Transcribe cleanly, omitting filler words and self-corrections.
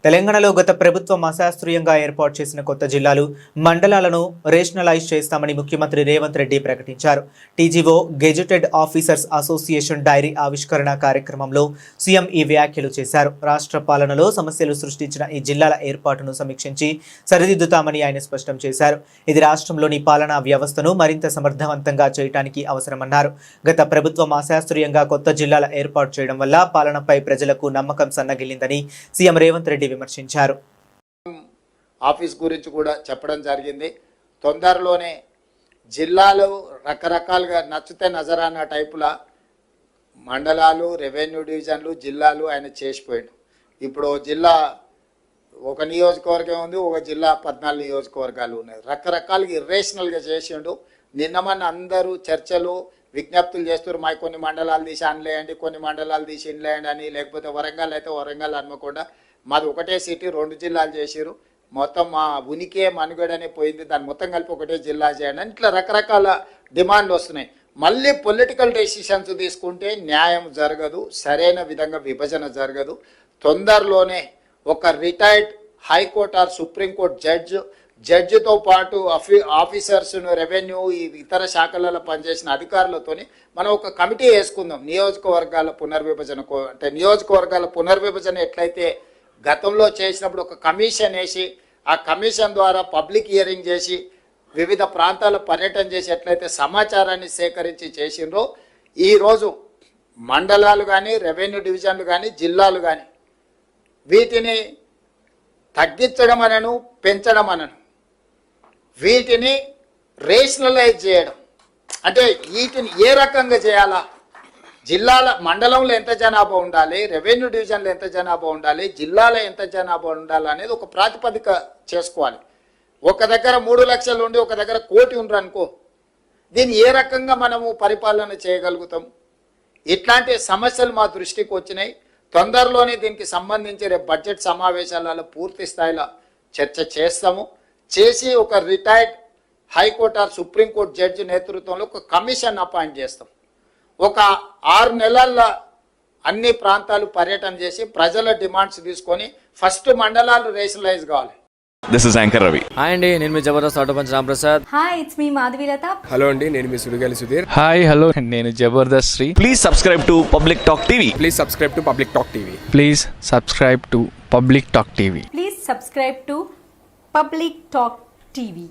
తెలంగాణలో గత ప్రభుత్వం అశాస్త్రీయంగా ఏర్పాటు చేసిన కొత్త జిల్లాలు, మండలాలను రేషనలైజ్ చేస్తామని ముఖ్యమంత్రి రేవంత్ రెడ్డి ప్రకటించారు. TGO gazetted officers association dairy ఆవిష్కరణ కార్యక్రమంలో సీఎం ఈ వ్యాఖ్యలు చేశారు. రాష్ట్ర పాలనలో సమస్యలు సృష్టించిన ఈ జిల్లాల ఏర్పాటును సమీక్షించి సరిదిద్దుతామని ఆయన స్పష్టం చేశారు. ఇది రాష్ట్రంలోని పాలనా వ్యవస్థను మరింత సమర్థవంతంగా చేయడానికి అవసరమన్నారు. గత ప్రభుత్వం అశాస్త్రీయంగా కొత్త జిల్లాల ఏర్పాటు చేయడం వల్ల పాలనపై ప్రజలకు నమ్మకం సన్నగిల్లిందని సీఎం రేవంత్ రెడ్డి విమర్శించారు. ఆఫీస్ గురించి కూడా చెప్పడం జరిగింది. తొందరలోనే జిల్లాలు రకరకాలుగా నచ్చితే నజరానా టైపుల మండలాలు, రెవెన్యూ డివిజన్లు, జిల్లాలు ఆయన చేసిపోయాడు. ఇప్పుడు జిల్లా ఒక నియోజకవర్గం ఉంది, ఒక జిల్లా 14 నియోజకవర్గాలు ఉన్నాయి. రకరకాలుగా ఇర్రేషనల్గా చేసిండు. నిన్నమన్న అందరూ చర్చలు విజ్ఞప్తులు చేస్తారు. మా కొన్ని మండలాలు తీసి అనలేయండి, కొన్ని మండలాలు తీసి ఇన్లేయండి అని, లేకపోతే వరంగల్ అయితే వరంగల్ అనుకోకుండా మాది ఒకటే సిటీ 2 జిల్లాలు చేసిరు. మొత్తం మా ఉనికే మనుగడనే పోయింది, దాన్ని మొత్తం కలిపి ఒకటే జిల్లా చేయండి అని ఇట్లా రకరకాల డిమాండ్లు వస్తున్నాయి. మళ్ళీ పొలిటికల్ డెసిషన్స్ తీసుకుంటే న్యాయం జరగదు, సరైన విధంగా విభజన జరగదు. తొందరలోనే ఒక రిటైర్డ్ హైకోర్టు ఆర్ సుప్రీంకోర్టు జడ్జితో పాటు ఆఫీసర్స్ను, రెవెన్యూ, ఇతర శాఖలలో పనిచేసిన అధికారులతోని మనం ఒక కమిటీ వేసుకుందాం. నియోజకవర్గాల పునర్విభజన ఎట్లయితే గతంలో చేసినప్పుడు ఒక కమిషన్ వేసి, ఆ కమిషన్ ద్వారా పబ్లిక్ హియరింగ్ చేసి వివిధ ప్రాంతాల పర్యటన చేసి ఎట్లయితే సమాచారాన్ని సేకరించి చేసిండ్రో, ఈరోజు మండలాలు కానీ, రెవెన్యూ డివిజన్లు కానీ, జిల్లాలు కానీ వీటిని తగ్గించడం అనను, పెంచడం అనను, వీటిని రేషనలైజ్ చేయడం అంటే వీటిని ఏ రకంగా చేయాలా, జిల్లాల మండలంలో ఎంత జనాభా ఉండాలి, రెవెన్యూ డివిజన్లో ఎంత జనాభా ఉండాలి, జిల్లాలో ఎంత జనాభా ఉండాలి అనేది ఒక ప్రాతిపదిక చేసుకోవాలి. ఒక దగ్గర 3 లక్షలు ఉండి ఒక దగ్గర 1 కోటి ఉండరు అనుకో, దీన్ని ఏ రకంగా మనము పరిపాలన చేయగలుగుతాం? ఇట్లాంటి సమస్యలు మా దృష్టికి వచ్చినాయి. తొందరలోనే దీనికి సంబంధించి రేపు బడ్జెట్ సమావేశాలలో పూర్తి స్థాయిలో చర్చ చేస్తాము. చేసి ఒక retired high court or supreme court judge నేతృత్వంలో ఒక కమిషన్ అపాయింట్ చేస్తాం. ఒక 6 నెలల్లో అన్ని ప్రాంతాలు పర్యటన చేసి ప్రజల డిమాండ్స్ తీసుకొని ఫస్ట్ మండలాలు రేషనలైజ్ కావాలి. This is anchor Ravi. Hi అండి, నేను మీ Jabardasth auto punch Ramprasad. Hi, it's me Madhavilatha. Hello అండి, నేను మీ సుడిగాలి సుధీర్. హాయ్ హలో, నేను Jabardasth Sri. Please subscribe to public talk TV. Please subscribe to public talk TV. Please subscribe to public talk TV. Please subscribe to public talk TV.